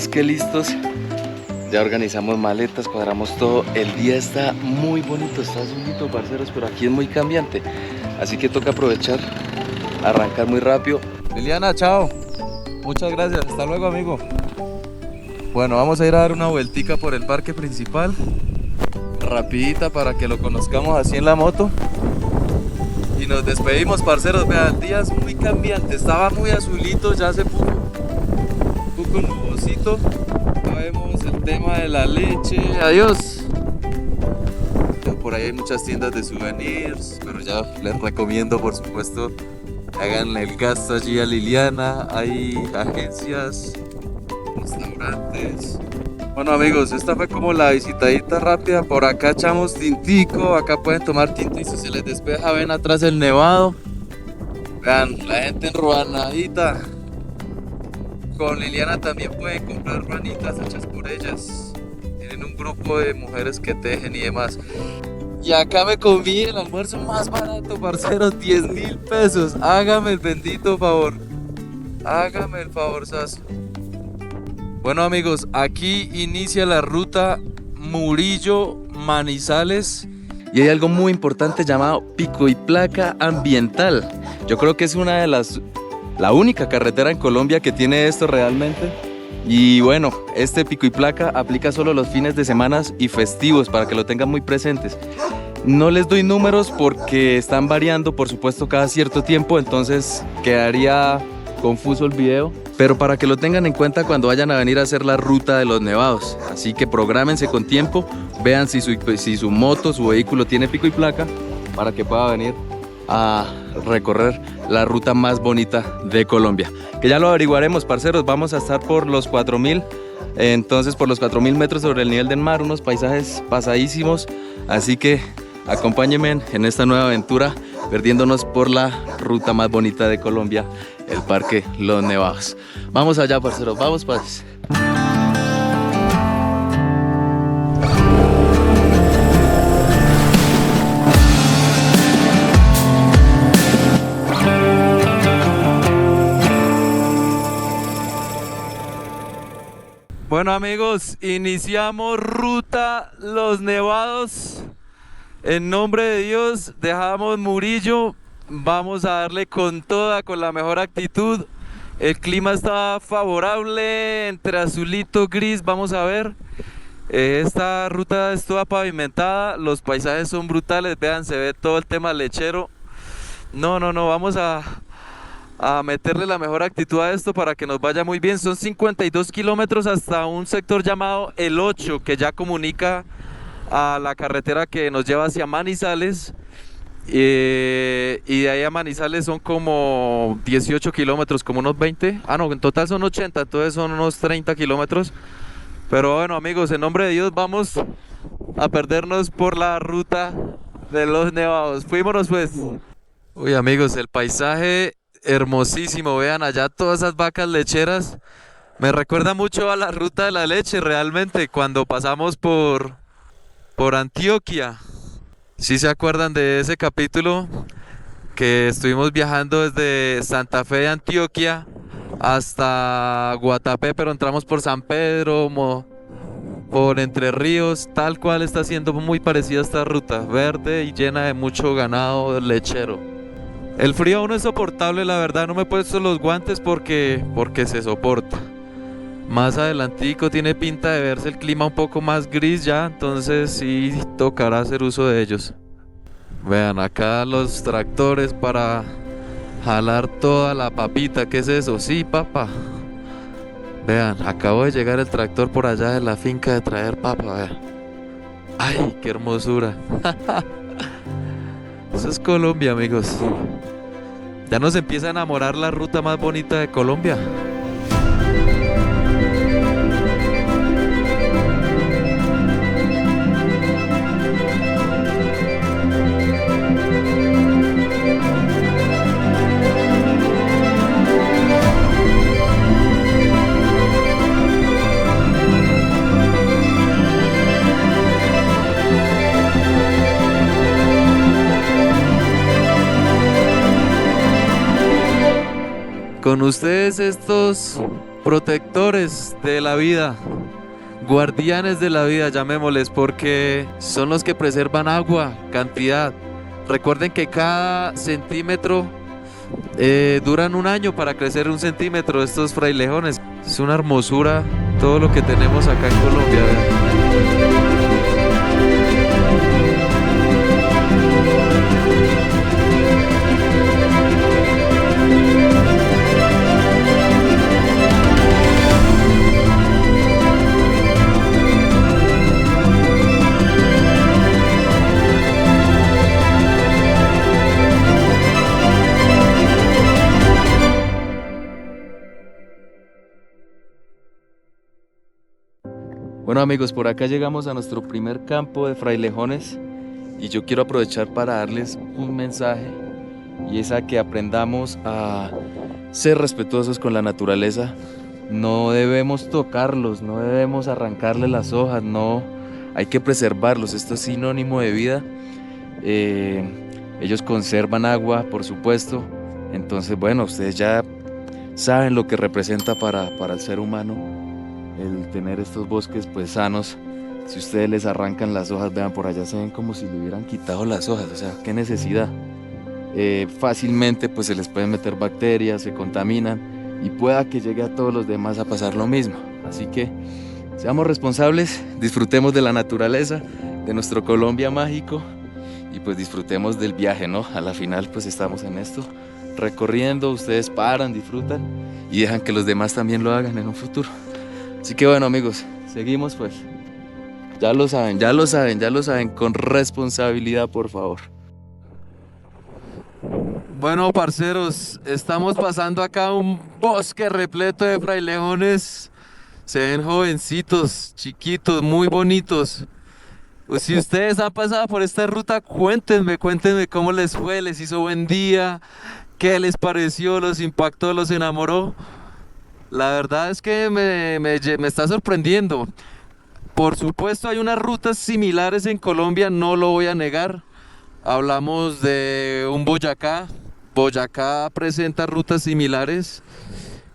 más que listos. Ya organizamos maletas, cuadramos todo. El día está muy bonito, está azulito, parceros, pero aquí es muy cambiante. Así que toca aprovechar, arrancar muy rápido. Liliana, chao. Muchas gracias, hasta luego, amigo. Bueno, vamos a ir a dar una vueltica por el parque principal. Rapidita para que lo conozcamos así en la moto. Y nos despedimos, parceros. Vean, el día es muy cambiante. Estaba muy azulito, ya hace poco nubosito. Ya vemos el tema de la leche. Adiós. Por ahí hay muchas tiendas de souvenirs, pero ya les recomiendo, por supuesto, hagan el gasto allí a Liliana. Hay agencias, restaurantes. Bueno, amigos, esta fue como la visitadita rápida. Por acá echamos tintico, acá pueden tomar tinto y si se les despeja, ven atrás el nevado. Vean, la gente en ruanadita. Con Liliana también pueden comprar ruanitas hechas por ellas. Tienen un grupo de mujeres que tejen y demás. Y acá me comí el almuerzo más barato, parceros, 10.000 pesos. Hágame el bendito favor. Hágame el favor, Saso. Bueno, amigos, aquí inicia la ruta Murillo-Manizales. Y hay algo muy importante llamado pico y placa ambiental. Yo creo que es la única carretera en Colombia que tiene esto realmente. Y bueno, este pico y placa aplica solo los fines de semana y festivos, para que lo tengan muy presentes. No les doy números porque están variando, por supuesto, cada cierto tiempo, entonces quedaría confuso el video, pero para que lo tengan en cuenta cuando vayan a venir a hacer la ruta de los nevados. Así que prográmense con tiempo, vean si su moto, su vehículo tiene pico y placa, para que pueda venir a recorrer la ruta más bonita de Colombia, que ya lo averiguaremos, parceros. Vamos a estar por los 4.000, entonces por los 4.000 metros sobre el nivel del mar, unos paisajes pasadísimos, así que acompáñenme en esta nueva aventura, perdiéndonos por la ruta más bonita de Colombia, el Parque Los Nevados. Vamos allá, parceros, vamos, pues. Bueno, amigos, iniciamos ruta Los Nevados. En nombre de Dios, dejamos Murillo. Vamos a darle con toda, con la mejor actitud. El clima está favorable, entre azulito, gris. Vamos a ver. Esta ruta es toda pavimentada. Los paisajes son brutales. Vean, se ve todo el tema lechero. No, vamos a meterle la mejor actitud a esto para que nos vaya muy bien. Son 52 kilómetros hasta un sector llamado El 8, que ya comunica a la carretera que nos lleva hacia Manizales. Y de ahí a Manizales son como 18 kilómetros, como unos 20. Ah, no, en total son 80, entonces son unos 30 kilómetros. Pero bueno, amigos, en nombre de Dios, vamos a perdernos por la ruta de Los Nevados. Fuímonos, pues. Uy, amigos, el paisaje hermosísimo. Vean allá todas esas vacas lecheras. Me recuerda mucho a la ruta de la leche, realmente, cuando pasamos por Antioquia. ¿Sí se acuerdan de ese capítulo? Que estuvimos viajando desde Santa Fe de Antioquia hasta Guatapé, pero entramos por San Pedro, por Entre Ríos. Tal cual está siendo muy parecida a esta ruta, verde y llena de mucho ganado lechero. El frío aún es soportable, la verdad. No me he puesto los guantes porque se soporta. Más adelantico tiene pinta de verse el clima un poco más gris ya, entonces sí tocará hacer uso de ellos. Vean acá los tractores para jalar toda la papita. ¿Qué es eso? Sí, papa. Vean, acabo de llegar el tractor por allá de la finca de traer papa, vean. ¡Ay, qué hermosura! Eso es Colombia, amigos. Ya nos empieza a enamorar la ruta más bonita de Colombia. Con ustedes estos protectores de la vida, guardianes de la vida, llamémosles, porque son los que preservan agua, cantidad. Recuerden que cada centímetro duran un año para crecer un centímetro estos frailejones. Es una hermosura todo lo que tenemos acá en Colombia. Bueno amigos, por acá llegamos a nuestro primer campo de frailejones y yo quiero aprovechar para darles un mensaje, y es a que aprendamos a ser respetuosos con la naturaleza. No debemos tocarlos, no debemos arrancarle las hojas, no, hay que preservarlos. Esto es sinónimo de vida. Ellos conservan agua, por supuesto. Entonces, bueno, ustedes ya saben lo que representa para el ser humano el tener estos bosques pues sanos. Si ustedes les arrancan las hojas, vean, por allá se ven como si le hubieran quitado las hojas, o sea, qué necesidad. Fácilmente pues se les pueden meter bacterias, se contaminan y pueda que llegue a todos los demás a pasar lo mismo. Así que seamos responsables, disfrutemos de la naturaleza, de nuestro Colombia mágico, y pues disfrutemos del viaje, ¿no? A la final pues estamos en esto, recorriendo, ustedes paran, disfrutan y dejan que los demás también lo hagan en un futuro. Así que bueno amigos, seguimos pues. Ya lo saben, ya lo saben, ya lo saben, con responsabilidad por favor. Bueno parceros, estamos pasando acá un bosque repleto de frailejones. Se ven jovencitos, chiquitos, muy bonitos. Pues si ustedes han pasado por esta ruta, cuéntenme cómo les fue, les hizo buen día, qué les pareció, los impactó, los enamoró. La verdad es que me está sorprendiendo. Por supuesto hay unas rutas similares en Colombia, no lo voy a negar. Hablamos de un Boyacá. Boyacá presenta rutas similares.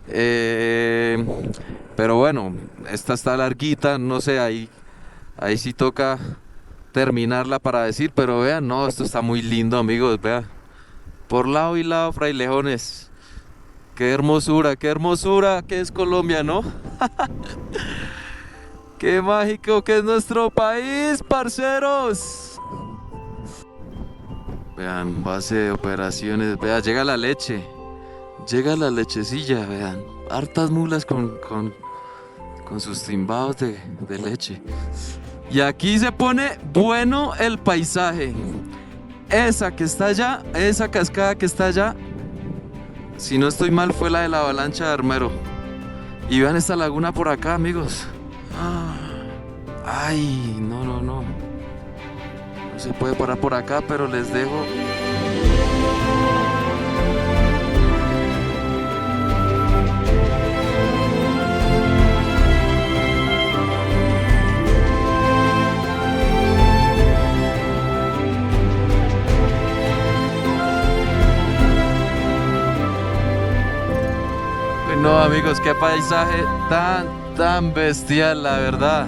Pero bueno, esta está larguita, no sé, ahí sí toca terminarla para decir, pero vean, no, esto está muy lindo amigos, vean. Por lado y lado frailejones. Qué hermosura que es Colombia, ¿no? Qué mágico que es nuestro país, parceros. Vean, base de operaciones, vean, llega la leche. Llega la lechecilla, vean. Hartas mulas con sus timbados de leche. Y aquí se pone bueno el paisaje. Esa que está allá, esa cascada que está allá, si no estoy mal, fue la de la avalancha de Armero. Y vean esta laguna por acá, amigos. Ay, no. No se puede parar por acá, pero les dejo. No amigos, qué paisaje tan bestial, la verdad.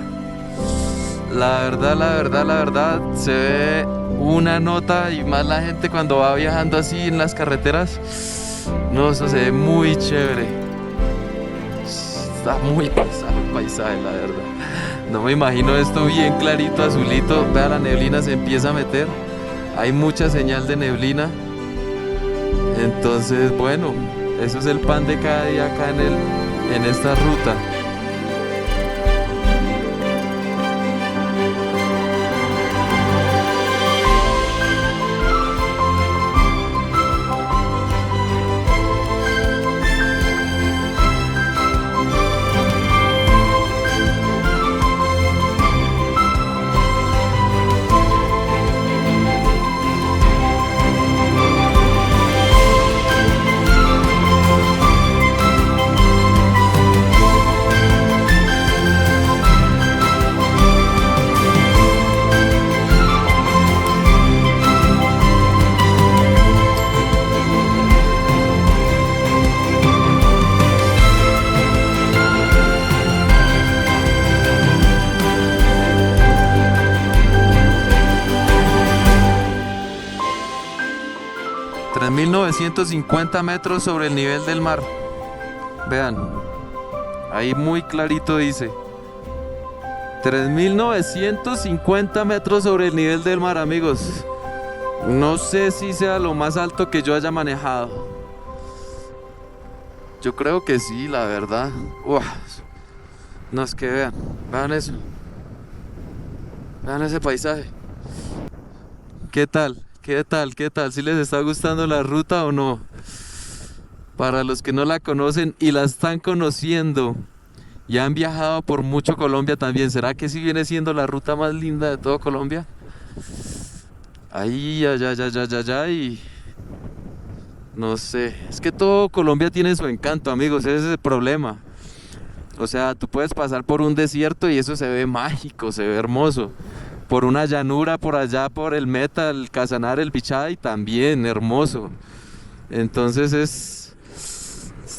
La verdad, se ve una nota, y más la gente cuando va viajando así en las carreteras. No, eso se ve muy chévere. Está muy pasado el paisaje, la verdad. No me imagino esto bien clarito, azulito. Vea, la neblina se empieza a meter. Hay mucha señal de neblina. Entonces, bueno, eso es el pan de cada día acá en esta ruta. 3.950 metros sobre el nivel del mar. Vean, ahí muy clarito dice 3.950 metros sobre el nivel del mar, amigos. No sé si sea lo más alto que yo haya manejado. Yo creo que sí, la verdad. Uf. No, es que vean eso. Vean ese paisaje. ¿Qué tal? ¿Qué tal? ¿Qué tal? ¿Si les está gustando la ruta o no? Para los que no la conocen y la están conociendo y han viajado por mucho Colombia también, ¿será que sí viene siendo la ruta más linda de todo Colombia? Ahí, allá, allá, allá, allá, allá y... No sé, es que todo Colombia tiene su encanto, amigos, ese es el problema. O sea, tú puedes pasar por un desierto y eso se ve mágico, se ve hermoso. Por una llanura por allá, por el Meta, el Casanare, el Bichada y también hermoso. Entonces es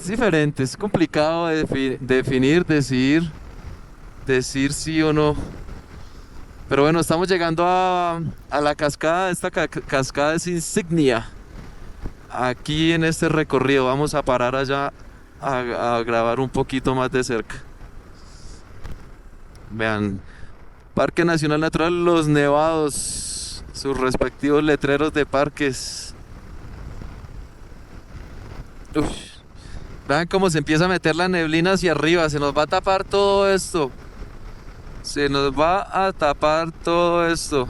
diferente, es complicado definir, decir sí o no. Pero bueno, estamos llegando a la cascada, esta cascada es insignia. Aquí en este recorrido vamos a parar allá a grabar un poquito más de cerca. Vean, Parque Nacional Natural Los Nevados, sus respectivos letreros de parques. Uf. Vean cómo se empieza a meter la neblina hacia arriba, se nos va a tapar todo esto. Se nos va a tapar todo esto.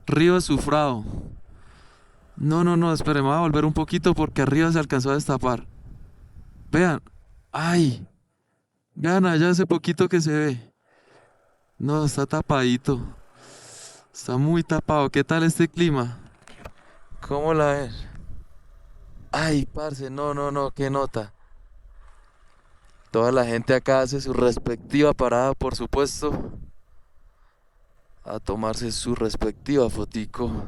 Río Azufrado. No, no, no, espere, me voy a volver un poquito porque arriba se alcanzó a destapar. Vean, ay, vean allá ese poquito que se ve. No, está tapadito. Está muy tapado. ¿Qué tal este clima? ¿Cómo la ven? Ay, parce, no, no, no, qué nota. Toda la gente acá hace su respectiva parada, por supuesto, a tomarse su respectiva fotico.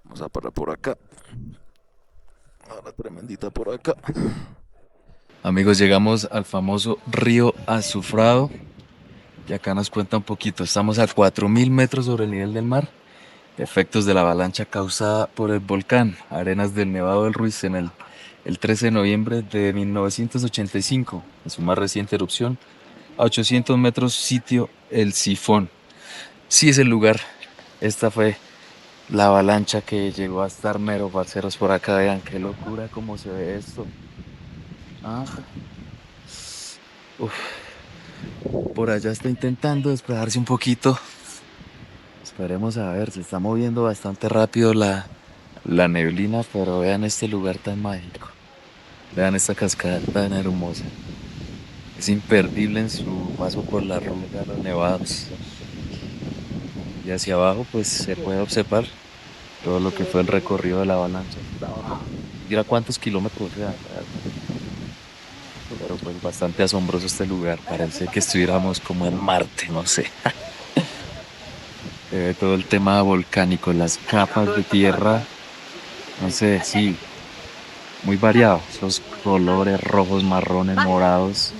Vamos a parar por acá. Ahora tremendita por acá. Amigos, llegamos al famoso río Azufrado. Y acá nos cuenta un poquito. Estamos a 4.000 metros sobre el nivel del mar. Efectos de la avalancha causada por el volcán Arenas del Nevado del Ruiz en el 13 de noviembre de 1985. En su más reciente erupción. A 800 metros sitio El Sifón. Sí es el lugar. Esta fue la avalancha que llegó a estar mero, parceros, por acá. Vean qué locura cómo se ve esto. Ah. Uf. Por allá está intentando despejarse un poquito. Esperemos a ver, se está moviendo bastante rápido la neblina, pero vean este lugar tan mágico. Vean esta cascada tan hermosa. Es imperdible en su paso por la ruta de los nevados. Y hacia abajo pues se puede observar todo lo que fue el recorrido de la avalancha. Mira cuántos kilómetros vean. Pero pues bastante asombroso este lugar. Parece que estuviéramos como en Marte, no sé. Todo el tema volcánico, las capas de tierra, no sé, sí, muy variado. Esos colores rojos, marrones, morados,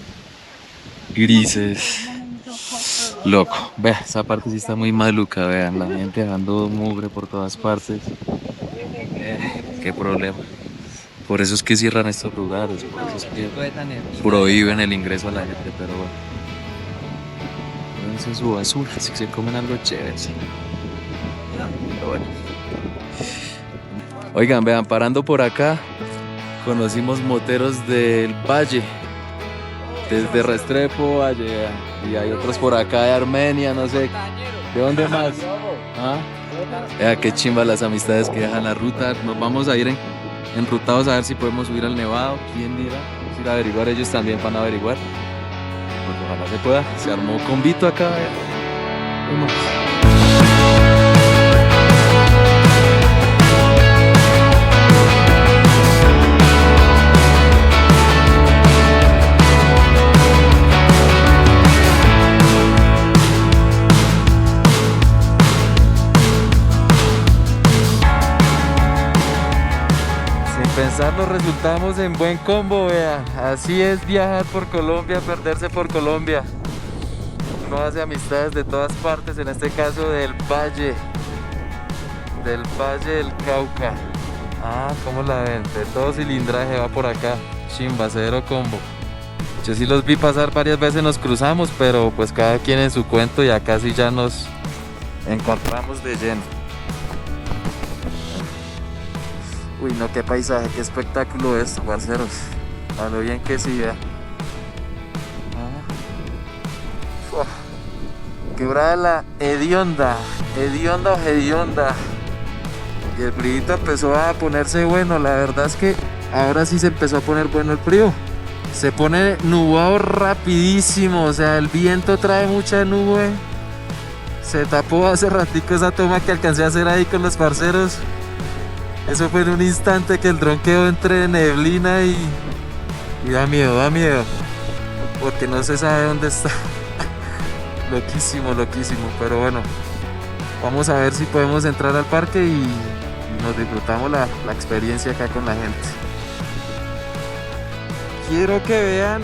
grises. Loco, vea, esa parte sí está muy maluca, vean, la gente dejando mugre por todas partes. Qué problema. Por eso es que cierran estos lugares, por eso es que prohíben el ingreso a la gente, pero bueno. Llévense su basura, si se comen algo chévere. Sí. Pero bueno. Oigan, vean, parando por acá, conocimos moteros del Valle, desde Restrepo, Valle, y hay otros por acá de Armenia, no sé. ¿De dónde más? ¿Ah? Vea qué chimba las amistades que dejan la ruta. Nos vamos a ir enrutados a ver si podemos subir al Nevado. ¿Quién dirá? Vamos a ir a averiguar, ellos también van a averiguar. Pues ojalá se pueda. Se armó convito acá. Vamos. Pensarlo, resultamos en buen combo, vean. Así es viajar por Colombia, perderse por Colombia. Uno hace amistades de todas partes, en este caso del Valle. del Valle del Cauca. Ah, ¿cómo la ven? De todo cilindraje va por acá. Chimba, cero combo. Yo sí los vi pasar varias veces, nos cruzamos, pero pues cada quien en su cuento y acá sí ya nos encontramos de lleno. Uy, no, qué paisaje, qué espectáculo esto, parceros. A lo bien que sí, vea. Quebrada la hedionda, hedionda o hedionda. Y el frío empezó a ponerse bueno, la verdad es que ahora sí se empezó a poner bueno el frío. Se pone nublado rapidísimo, o sea, el viento trae mucha nube. Se tapó hace ratico esa toma que alcancé a hacer ahí con los parceros. Eso fue en un instante que el dron quedó entre neblina y da miedo, porque no se sabe dónde está. Loquísimo, loquísimo, pero bueno, vamos a ver si podemos entrar al parque y nos disfrutamos la experiencia acá con la gente. Quiero que vean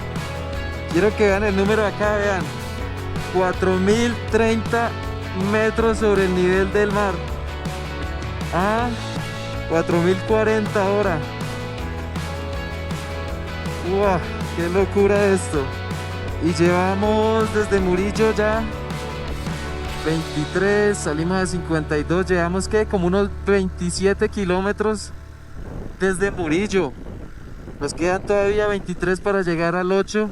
el número acá, vean, 4030 metros sobre el nivel del mar. 4040 ahora. ¡Wow! ¡Qué locura esto! Y llevamos desde Murillo ya 23, salimos a 52, llevamos que como unos 27 kilómetros desde Murillo. Nos quedan todavía 23 para llegar al 8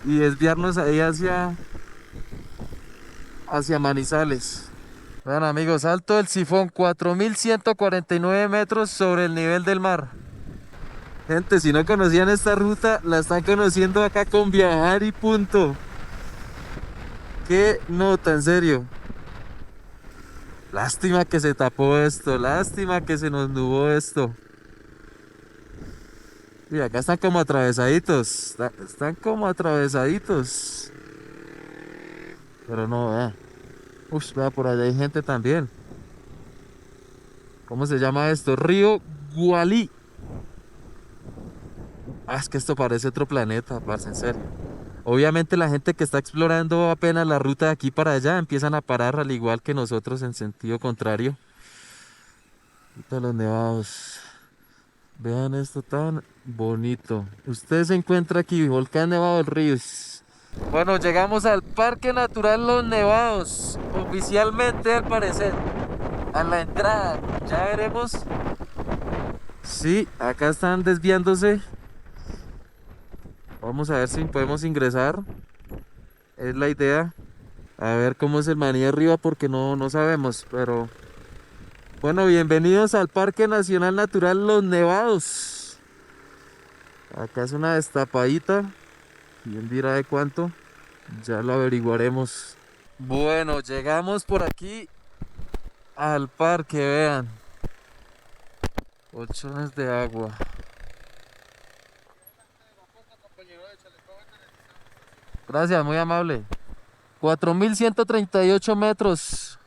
y desviarnos ahí hacia Manizales. Vean amigos, Alto del Sifón, 4149 metros sobre el nivel del mar. Gente, si no conocían esta ruta, la están conociendo acá con Viajar y Punto. Qué nota, en serio. Lástima que se tapó esto, lástima que se nos nubló esto. Y acá están como atravesaditos, están como atravesaditos. Pero no, vea. Uf, vea, por allá hay gente también. ¿Cómo se llama esto? Río Gualí. Es que esto parece otro planeta, parce, en serio. Obviamente la gente que está explorando apenas la ruta de aquí para allá empiezan a parar al igual que nosotros en sentido contrario. Ahorita los nevados. Vean esto tan bonito. Usted se encuentra aquí, Volcán Nevado del Ríos. Bueno, llegamos al Parque Natural Los Nevados. Oficialmente, al parecer. A la entrada. Ya veremos. Sí, acá están desviándose. Vamos a ver si podemos ingresar. Es la idea. A ver cómo es el maní arriba porque no sabemos. Pero bueno, bienvenidos al Parque Nacional Natural Los Nevados. Acá es una destapadita. ¿Quién dirá de cuánto? Ya lo averiguaremos. Bueno, llegamos por aquí al parque, vean. Colchones de agua. Gracias, muy amable. 4138 metros.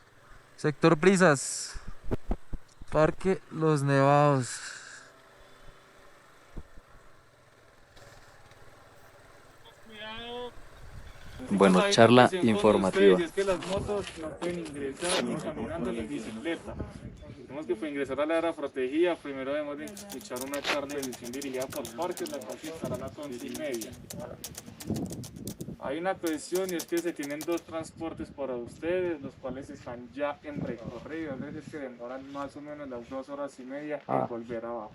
Sector Brisas. Parque Los Nevados. Bueno, charla informativa. Es que las motos no pueden ingresar ni caminando ni bicicleta. Tenemos que ingresar a la área protegida. Primero debemos de escuchar una charla de edición dirigida por parques, la cual estará a las 11:30. Hay una cuestión y es que se tienen dos transportes para ustedes, los cuales están ya en recorrido. Es decir, que demoran más o menos las 2 horas y media en volver a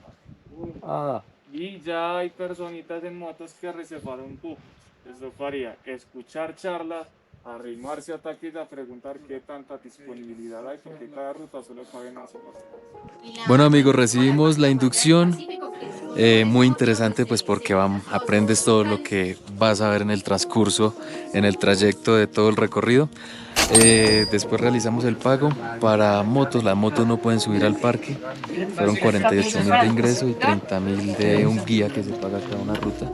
bajar. Y ya hay personitas en motos que reservaron un cupo. Eso haría escuchar charlas, arrimarse a taquilla, preguntar qué tanta disponibilidad hay, porque cada ruta solo caben 11 personas. Bueno amigos, recibimos la inducción, muy interesante pues porque aprendes todo lo que vas a ver en el transcurso, en el trayecto de todo el recorrido. Después realizamos el pago para motos. Las motos no pueden subir al parque, fueron 48.000 de ingreso y 30.000 de un guía que se paga cada una ruta,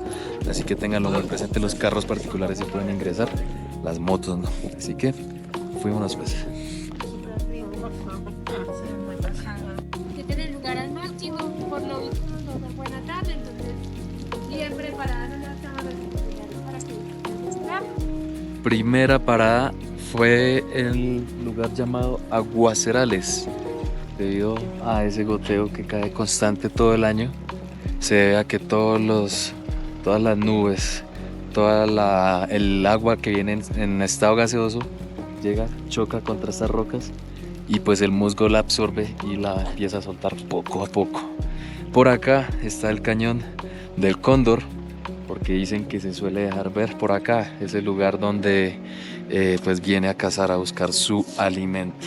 así que tenganlo muy presente. Los carros particulares se pueden ingresar, las motos no, así que fuimos pues. Que tener lugar al máximo, por lo visto nos da buena tarde, entonces bien preparadas las cámaras para que Primera parada fue el lugar llamado Aguacerales. debido a ese goteo que cae constante todo el año, se debe a que todas las nubes, el agua que viene en estado gaseoso llega, choca contra estas rocas y pues el musgo la absorbe y la empieza a soltar poco a poco. Por acá está el cañón del Cóndor, porque dicen que se suele dejar ver por acá. Es el lugar donde pues viene a cazar, a buscar su alimento.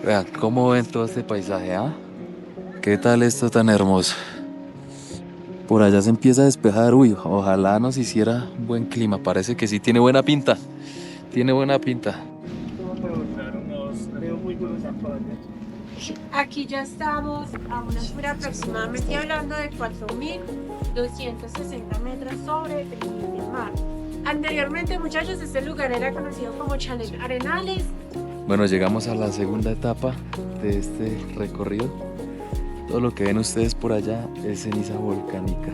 Vean cómo ven todo este paisaje, ¿ah? ¿Qué tal esto tan hermoso? Por allá se empieza a despejar. Uy, ojalá nos hiciera buen clima. Parece que sí tiene buena pinta. Tiene buena pinta. Aquí ya estamos a una altura aproximadamente hablando de 4.260 metros sobre el nivel del mar. Anteriormente, muchachos, este lugar era conocido como Chalet Arenales. Bueno, llegamos a la segunda etapa de este recorrido. Todo lo que ven ustedes por allá es ceniza volcánica,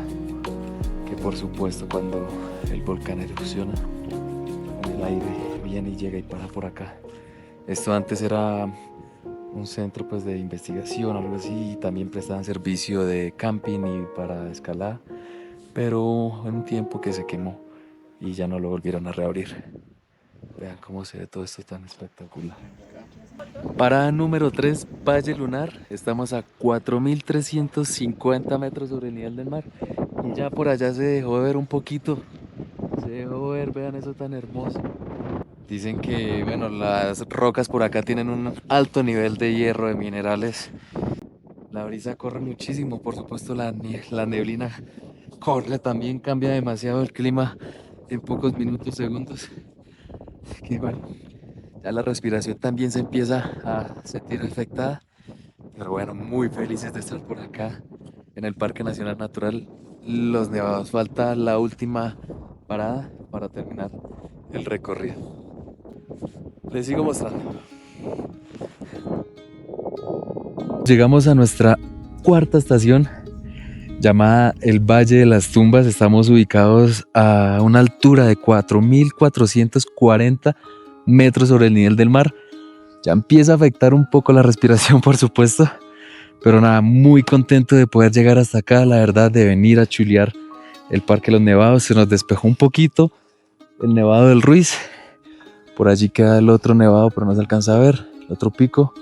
que por supuesto cuando el volcán erupciona, el aire viene y llega y para por acá. Esto antes era un centro pues de investigación, algo así, y también prestaban servicio de camping y para escalar, pero en un tiempo que se quemó y ya no lo volvieron a reabrir. Vean cómo se ve todo esto tan espectacular. Parada número 3, Valle Lunar. Estamos a 4.350 metros sobre el nivel del mar. Y ya por allá se dejó ver un poquito. Se dejó ver, vean eso tan hermoso. Dicen que, bueno, las rocas por acá tienen un alto nivel de hierro, de minerales. La brisa corre muchísimo, por supuesto la neblina corre también, cambia demasiado el clima en pocos minutos, segundos. Que bueno, ya la respiración también se empieza a sentir afectada. Pero bueno, muy felices de estar por acá en el Parque Nacional Natural Los Nevados. Falta la última parada para terminar el recorrido. Les sigo mostrando. Llegamos a nuestra cuarta estación, llamada el Valle de las Tumbas. Estamos ubicados a una altura de 4.440 metros sobre el nivel del mar. Ya empieza a afectar un poco la respiración, por supuesto, pero nada, muy contento de poder llegar hasta acá, la verdad, de venir a chulear el Parque Los Nevados. Se nos despejó un poquito el Nevado del Ruiz. Por allí queda el otro nevado, pero no se alcanza a ver, el otro pico.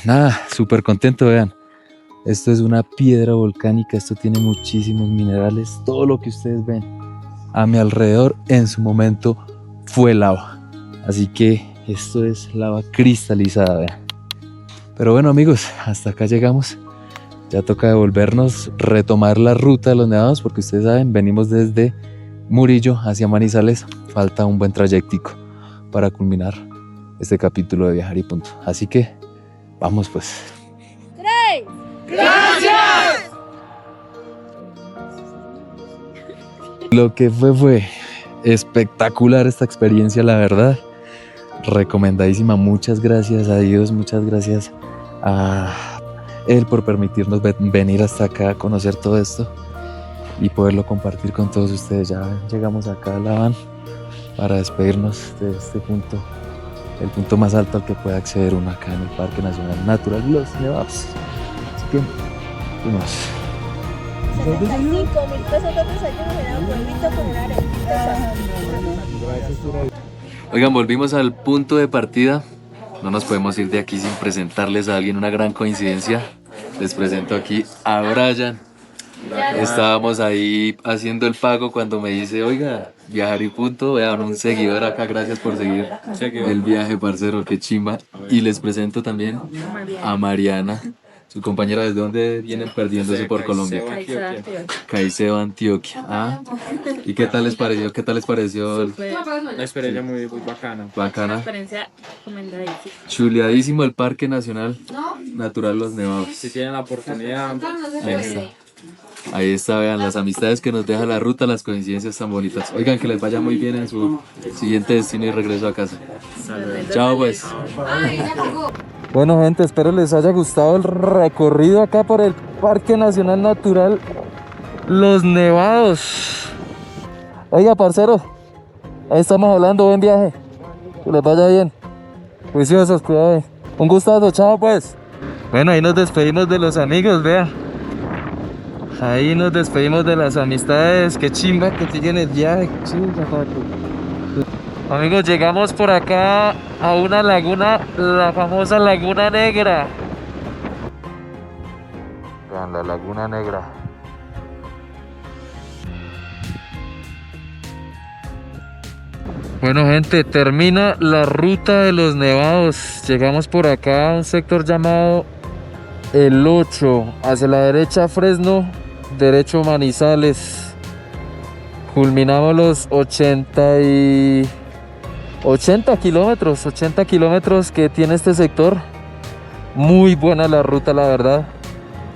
Nada, súper contento, vean. Esto es una piedra volcánica, esto tiene muchísimos minerales. Todo lo que ustedes ven a mi alrededor en su momento fue lava. Así que esto es lava cristalizada, vean. Pero bueno, amigos, hasta acá llegamos. Ya toca devolvernos, retomar la ruta de Los Nevados, porque ustedes saben, venimos desde Murillo hacia Manizales. Falta un buen trayectico para culminar este capítulo de Viajar y Punto. Así que vamos pues. ¡Tres! ¡Gracias! Lo que fue espectacular esta experiencia, la verdad. Recomendadísima. Muchas gracias a Dios, muchas gracias a Él por permitirnos venir hasta acá a conocer todo esto y poderlo compartir con todos ustedes. Ya llegamos acá a la van para despedirnos de este punto, el punto más alto al que puede acceder uno acá en el Parque Nacional Natural Los Nevados. Así que, fuimos. 75.000 pesos de desayuno me da un huevito con una arepita. Oigan, volvimos al punto de partida. No nos podemos ir de aquí sin presentarles a alguien, una gran coincidencia. Les presento aquí a Brian. Estábamos ahí haciendo el pago cuando me dice, oiga, Viajar y Punto, vean, un seguidor acá, gracias por seguir el viaje, parcero, qué chimba. Y les presento también a Mariana, su compañera. ¿Desde dónde vienen perdiéndose por Colombia? Caicedo, Antioquia. ¿Ah? ¿Y qué tal les pareció? ¿Qué tal les pareció? Una experiencia muy bacana. Bacana. Experiencia recomendadísima. Chuleadísimo el Parque Nacional Natural Los Nevados. Si tienen la oportunidad, Ahí está. Ahí está, vean las amistades que nos deja la ruta, las coincidencias tan bonitas. Oigan, que les vaya muy bien en su siguiente destino y regreso a casa. Chao pues. Bueno, gente, espero les haya gustado el recorrido acá por el Parque Nacional Natural Los Nevados. Oiga, parcero, ahí estamos hablando, buen viaje. Que les vaya bien. Juiciosos, cuidado. Un gustazo, chao pues. Bueno, ahí nos despedimos de los amigos, vea. Ahí nos despedimos de las amistades. Qué chimba que siguen el viaje. Chimba, papu. Amigos, llegamos por acá a una laguna, la famosa Laguna Negra. Vean, la Laguna Negra. Bueno, gente, termina la ruta de los nevados. Llegamos por acá a un sector llamado El 8. Hacia la derecha Fresno, derecho Manizales. Culminamos los 80 kilómetros que tiene este sector. Muy buena la ruta, la verdad.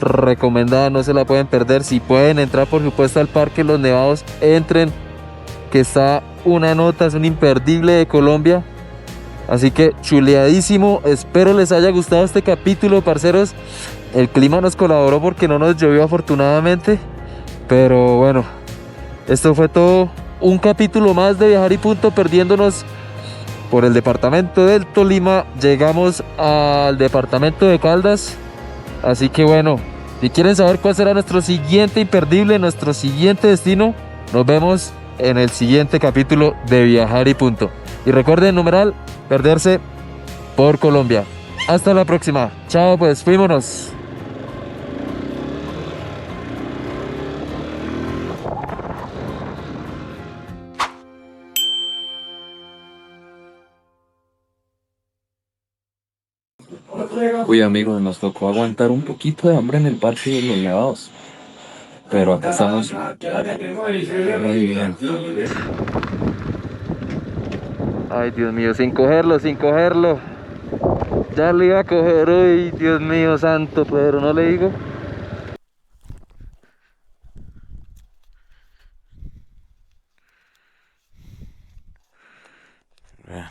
Recomendada, no se la pueden perder. Si pueden entrar, por supuesto, al Parque Los Nevados, entren, que está una nota, es un imperdible de Colombia. Así que chuleadísimo. Espero les haya gustado este capítulo, parceros. El clima nos colaboró porque no nos llovió, afortunadamente. Pero bueno, esto fue todo. Un capítulo más de Viajar y Punto, perdiéndonos por el departamento del Tolima. Llegamos al departamento de Caldas. Así que bueno, si quieren saber cuál será nuestro siguiente imperdible, nuestro siguiente destino, nos vemos en el siguiente capítulo de Viajar y Punto. Y recuerden, numeral, perderse por Colombia. Hasta la próxima. Chao, pues, fuímonos. Uy, amigos, nos tocó aguantar un poquito de hambre en el Parque de los Nevados. Pero acá estamos muy bien. Ay, Dios mío, sin cogerlo, sin cogerlo. Ya lo iba a coger hoy, Dios mío santo, pero no le digo. Vean.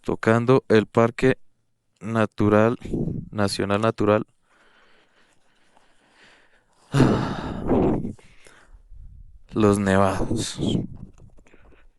Tocando el Parque Natural, Nacional Natural Los Nevados.